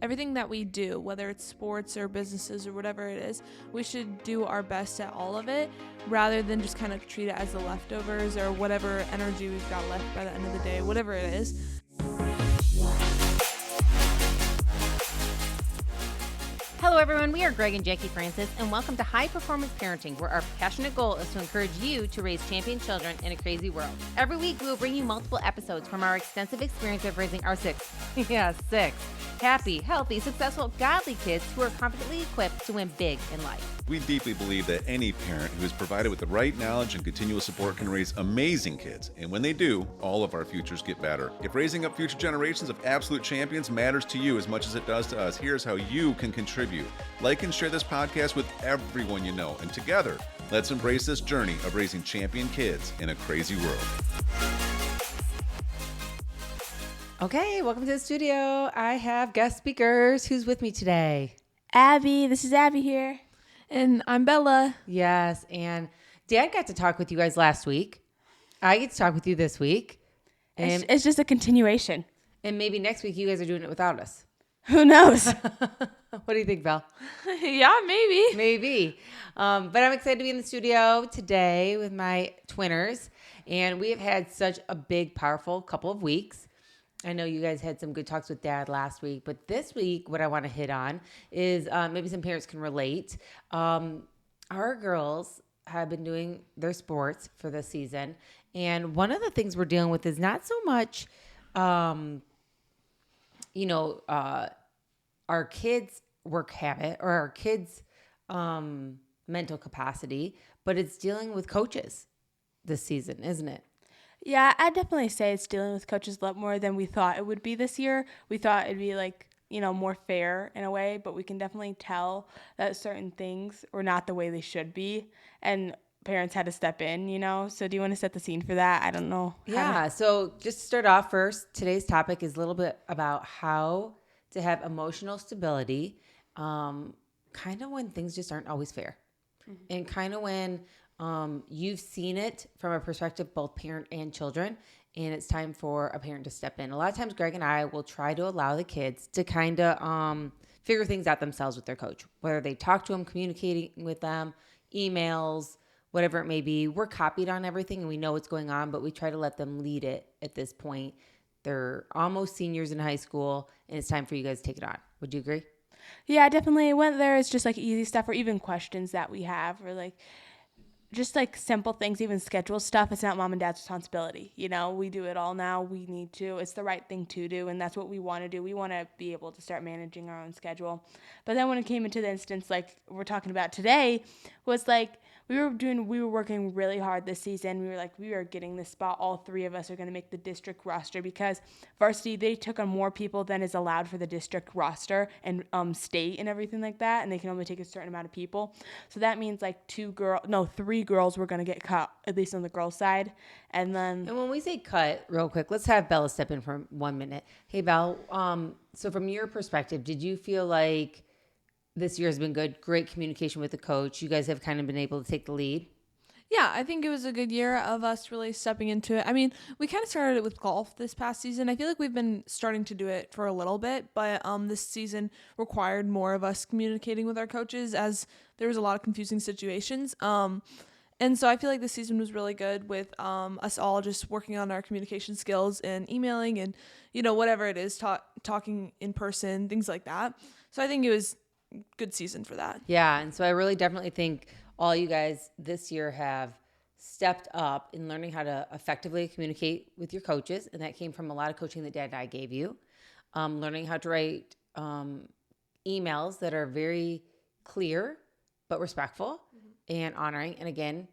everything that we do, whether it's sports or businesses or whatever it is, we should do our best at all of it rather than just kind of treat it as the leftovers or whatever energy we've got left by the end of the day, whatever it is. Hello everyone, we are Greg and Jackie Francis, and welcome to High Performance Parenting, where our passionate goal is to encourage you to raise champion children in a crazy world. Every week we will bring you multiple episodes from our extensive experience of raising our six happy, healthy, successful, godly kids who are confidently equipped to win big in life. We deeply believe that any parent who is provided with the right knowledge and continual support can raise amazing kids. And when they do, all of our futures get better. If raising up future generations of absolute champions matters to you as much as it does to us, here's how you can contribute. Like and share this podcast with everyone you know. And together, let's embrace this journey of raising champion kids in a crazy world. Okay, welcome to the studio. I have guest speakers. Who's with me today? Abby. This is Abby here. And I'm Bella. Yes, and Dad got to talk with you guys last week. I get to talk with you this week. And It's just a continuation. and maybe next week you guys are doing it without us. Who knows? What do you think, Belle? Yeah, maybe. Maybe. But I'm excited to be in the studio today with my twinners. And we have had such a big, powerful couple of weeks. I know you guys had some good talks with Dad last week, but this week, what I want to hit on is maybe some parents can relate. Our girls have been doing their sports for the season, and one of the things we're dealing with is not so much, our kids' work habit or our kids' mental capacity, but it's dealing with coaches this season, isn't it? Yeah, I'd definitely say it's dealing with coaches a lot more than we thought it would be this year. We thought it'd be more fair in a way, but we can definitely tell that certain things were not the way they should be. And parents had to step in, So do you want to set the scene for that? I don't know. Yeah. So just to start off first, today's topic is a little bit about how to have emotional stability, kind of when things just aren't always fair. Mm-hmm. And kind of when you've seen it from a perspective, both parent and children, and it's time for a parent to step in. A lot of times Greg and I will try to allow the kids to kind of figure things out themselves with their coach, whether they talk to them, communicating with them, emails, whatever it may be. We're copied on everything and we know what's going on, but we try to let them lead it at this point. They're almost seniors in high school, and it's time for you guys to take it on. Would you agree? Yeah, definitely. Whether there is just easy stuff or even questions that we have or just simple things, even schedule stuff. It's not mom and dad's responsibility. We do it all now. We need to. It's the right thing to do, and that's what we want to do. We want to be able to start managing our own schedule. But then when it came into the instance we're talking about today, was we were working really hard this season. We are getting this spot. All three of us are going to make the district roster because Varsity, they took on more people than is allowed for the district roster and state and everything like that, and they can only take a certain amount of people. So that means 3 girls were going to get cut, at least on the girls' side. And when we say cut, real quick, let's have Bella step in for 1 minute. Hey, Belle, so from your perspective, did you feel like this year has been good? Great communication with the coach. You guys have kind of been able to take the lead. Yeah, I think it was a good year of us really stepping into it. I mean, we kind of started it with golf this past season. I feel like we've been starting to do it for a little bit, but this season required more of us communicating with our coaches as there was a lot of confusing situations. And so I feel like this season was really good with us all just working on our communication skills and emailing and, whatever it is, talking in person, things like that. So I think it was a good season for that. Yeah, and so I really definitely think all you guys this year have stepped up in learning how to effectively communicate with your coaches, and that came from a lot of coaching that Dad and I gave you. Learning how to write emails that are very clear but respectful and honoring, and again,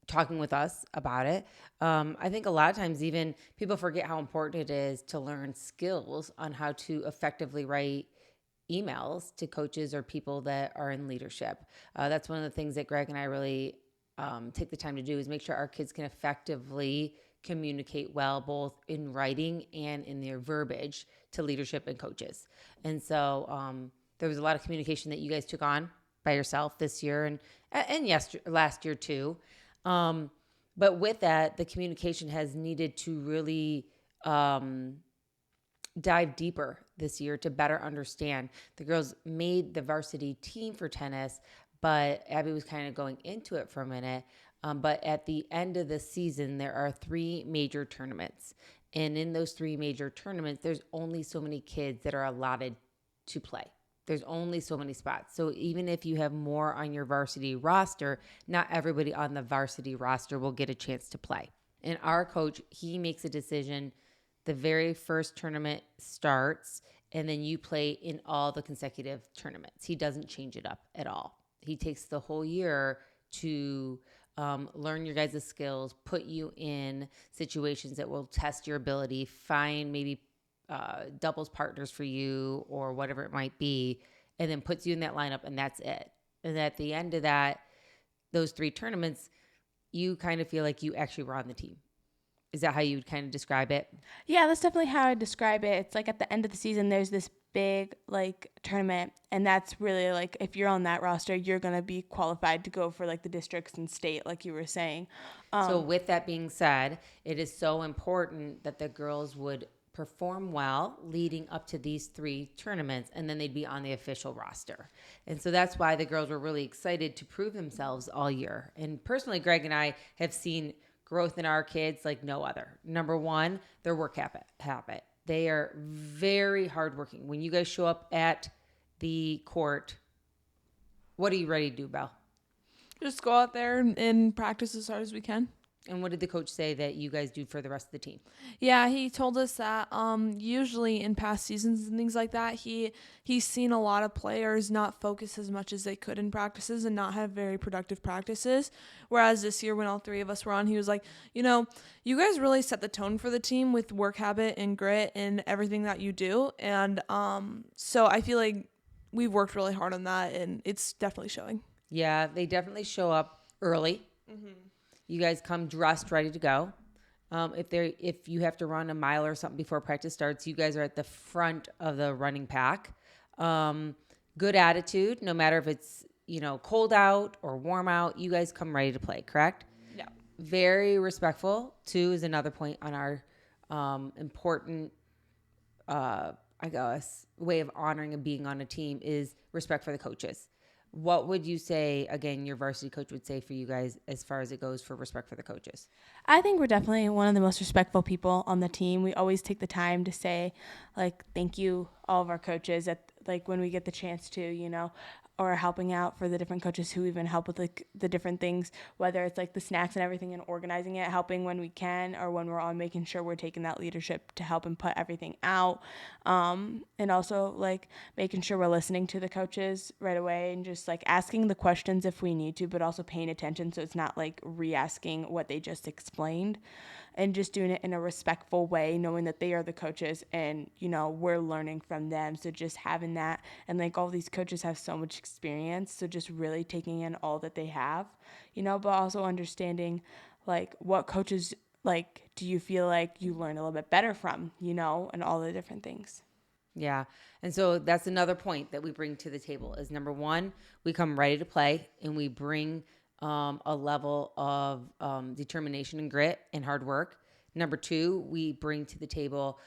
talking with us about it. I think a lot of times even people forget how important it is to learn skills on how to effectively write emails to coaches or people that are in leadership. That's one of the things that Greg and I really take the time to do is make sure our kids can effectively communicate well, both in writing and in their verbiage to leadership and coaches. And so there was a lot of communication that you guys took on by yourself this year and last year too. But with that, the communication has needed to really dive deeper this year to better understand. The girls made the varsity team for tennis, but Abby was kind of going into it for a minute. But at the end of the season, there are 3 major tournaments. And in those 3 major tournaments, there's only so many kids that are allotted to play. There's only so many spots. So even if you have more on your varsity roster, not everybody on the varsity roster will get a chance to play. And our coach, he makes a decision. The very first tournament starts, and then you play in all the consecutive tournaments. He doesn't change it up at all. He takes the whole year to learn your guys' skills, put you in situations that will test your ability, find maybe doubles partners for you or whatever it might be, and then puts you in that lineup, and that's it. And at the end of that, those 3 tournaments, you kind of feel like you actually were on the team. Is that how you would kind of describe it? Yeah, that's definitely how I describe it. It's like at the end of the season, there's this big like tournament, and that's really like if you're on that roster, you're gonna be qualified to go for like the districts and state, like you were saying. So with that being said, it is so important that the girls would perform well leading up to these 3 tournaments, and then they'd be on the official roster. And so that's why the girls were really excited to prove themselves all year. And personally, Greg and I have seen growth in our kids like no other. Number 1, their work habit. They are very hardworking. When you guys show up at the court, what are you ready to do, Belle? Just go out there and practice as hard as we can. And what did the coach say that you guys do for the rest of the team? Yeah, he told us that usually in past seasons and things like that, he's seen a lot of players not focus as much as they could in practices and not have very productive practices. Whereas this year when all 3 of us were on, he was like, you guys really set the tone for the team with work habit and grit and everything that you do. And so I feel like we've worked really hard on that, and it's definitely showing. Yeah, they definitely show up early. Mm-hmm. You guys come dressed, ready to go. If you have to run a mile or something before practice starts, you guys are at the front of the running pack. Good attitude, no matter if it's cold out or warm out. You guys come ready to play, correct? Yeah. Very respectful too is another point on our important, I guess, way of honoring and being on a team is respect for the coaches. What would you say, again, your varsity coach would say for you guys as far as it goes for respect for the coaches? I think we're definitely one of the most respectful people on the team. We always take the time to say, like, thank you, all of our coaches, when we get the chance to, or helping out for the different coaches who even help with like the different things, whether it's like the snacks and everything and organizing it, helping when we can, or when we're on making sure we're taking that leadership to help and put everything out. And also like making sure we're listening to the coaches right away and just like asking the questions if we need to, but also paying attention so it's not like re-asking what they just explained, and just doing it in a respectful way, knowing that they are the coaches and, we're learning from them. So just having that, and like all these coaches have so much experience. So just really taking in all that they have, but also understanding like what coaches, like, do you feel like you learn a little bit better from, and all the different things. Yeah. And so that's another point that we bring to the table is number 1, we come ready to play, and we bring a level of determination and grit and hard work. Number 2, we bring to the table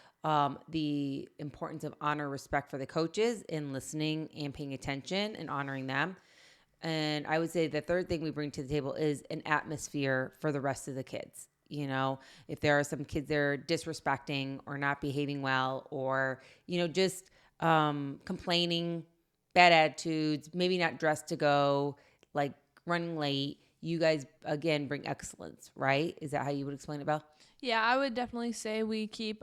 the importance of honor, respect for the coaches, and listening and paying attention and honoring them. And I would say the third thing we bring to the table is an atmosphere for the rest of the kids. If there are some kids that are disrespecting or not behaving well, or, just complaining, bad attitudes, maybe not dressed to go, like running late, you guys, again, bring excellence, right? Is that how you would explain it, Belle? Yeah, I would definitely say we keep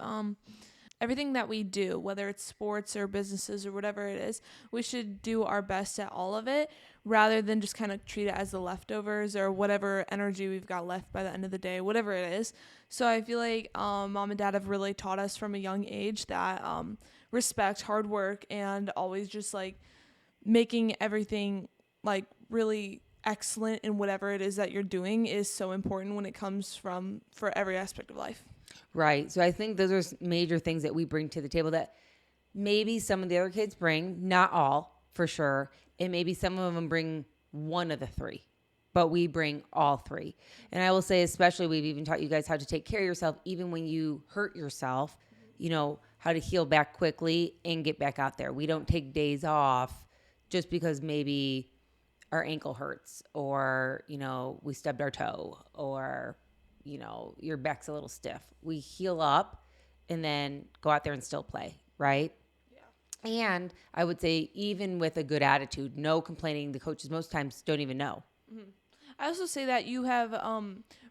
everything that we do, whether it's sports or businesses or whatever it is, we should do our best at all of it rather than just kind of treat it as the leftovers or whatever energy we've got left by the end of the day, whatever it is. So I feel like mom and dad have really taught us from a young age that respect, hard work, and always just like making everything like really excellent in whatever it is that you're doing is so important when it comes for every aspect of life. Right. So I think those are major things that we bring to the table that maybe some of the other kids bring, not all for sure. And maybe some of them bring one of the 3, but we bring all 3. And I will say, especially, we've even taught you guys how to take care of yourself. Even when you hurt yourself, how to heal back quickly and get back out there. We don't take days off just because maybe our ankle hurts or, we stubbed our toe or, your back's a little stiff. We heal up and then go out there and still play, right? Yeah. And I would say even with a good attitude, no complaining, the coaches most times don't even know. Mm-hmm. I also say that you have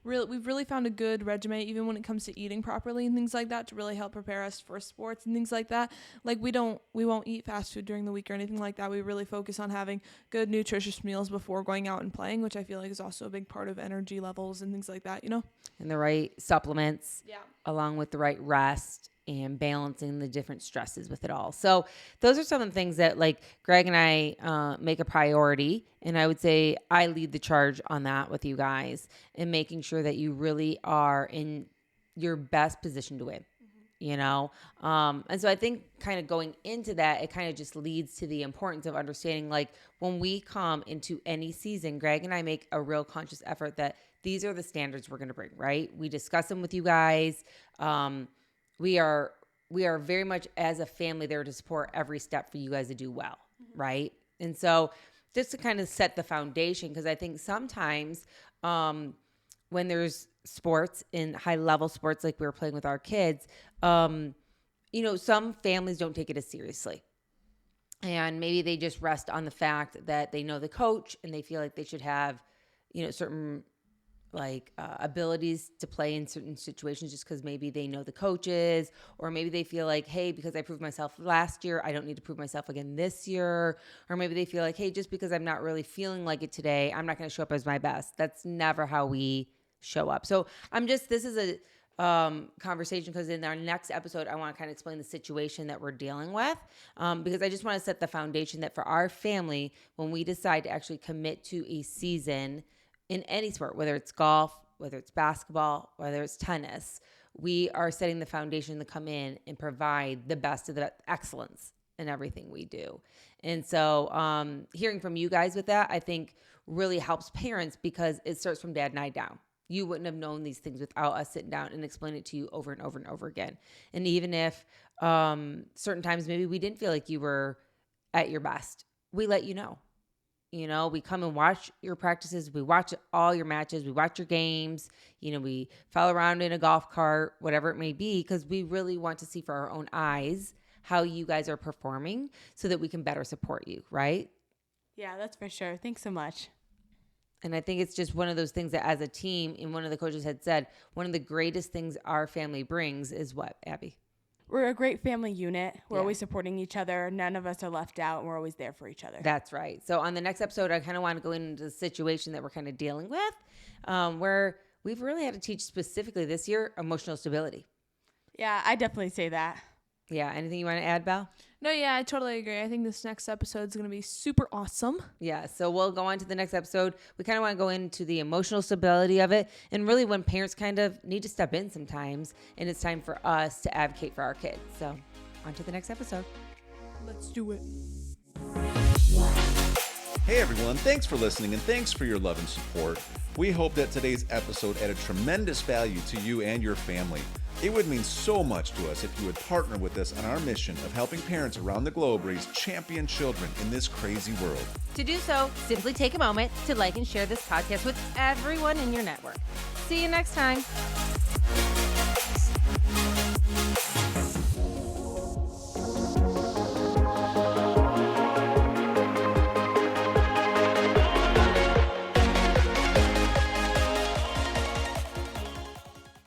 we've really found a good regimen even when it comes to eating properly and things like that to really help prepare us for sports and things like that. Like we won't eat fast food during the week or anything like that. We really focus on having good nutritious meals before going out and playing, which I feel like is also a big part of energy levels and things like that, And the right supplements, yeah, along with the right rest and balancing the different stresses with it all. So those are some of the things that like Greg and I make a priority. And I would say I lead the charge on that with you guys and making sure that you really are in your best position to win, And so I think kind of going into that, it kind of just leads to the importance of understanding, like when we come into any season, Greg and I make a real conscious effort that these are the standards we're going to bring, right? We discuss them with you guys. We are very much as a family there to support every step for you guys to do well, right? And so just to kind of set the foundation, because I think sometimes when there's sports in high-level sports like we were playing with our kids, some families don't take it as seriously. And maybe they just rest on the fact that they know the coach and they feel like they should have, certain abilities to play in certain situations just because maybe they know the coaches, or maybe they feel like, hey, because I proved myself last year, I don't need to prove myself again this year. Or maybe they feel like, hey, just because I'm not really feeling like it today, I'm not going to show up as my best. That's never how we show up. So this is a conversation because in our next episode, I want to kind of explain the situation that we're dealing with because I just want to set the foundation that for our family, when we decide to actually commit to a season in any sport, whether it's golf, whether it's basketball, whether it's tennis, we are setting the foundation to come in and provide the best of the excellence in everything we do. And so hearing from you guys with that, I think really helps parents because it starts from dad and I down. You wouldn't have known these things without us sitting down and explaining it to you over and over and over again. And even if certain times maybe we didn't feel like you were at your best, we let you know. We come and watch your practices. We watch all your matches. We watch your games. We follow around in a golf cart, whatever it may be, because we really want to see for our own eyes how you guys are performing so that we can better support you, right? Yeah, that's for sure. Thanks so much. And I think it's just one of those things that as a team, and one of the coaches had said, one of the greatest things our family brings is what, Abby? We're a great family unit. We're always supporting each other. None of us are left out, and we're always there for each other. That's right. So on the next episode, I kind of want to go into the situation that we're kind of dealing with, where we've really had to teach specifically this year emotional stability. Yeah, I definitely say that. Yeah. Anything you want to add, Val? No, yeah, I totally agree. I think this next episode is going to be super awesome. Yeah, so we'll go on to the next episode. We kind of want to go into the emotional stability of it and really when parents kind of need to step in sometimes and it's time for us to advocate for our kids. So on to the next episode. Let's do it. Hey everyone, thanks for listening and thanks for your love and support. We hope that today's episode added tremendous value to you and your family. It would mean so much to us if you would partner with us on our mission of helping parents around the globe raise champion children in this crazy world. To do so, simply take a moment to like and share this podcast with everyone in your network. See you next time.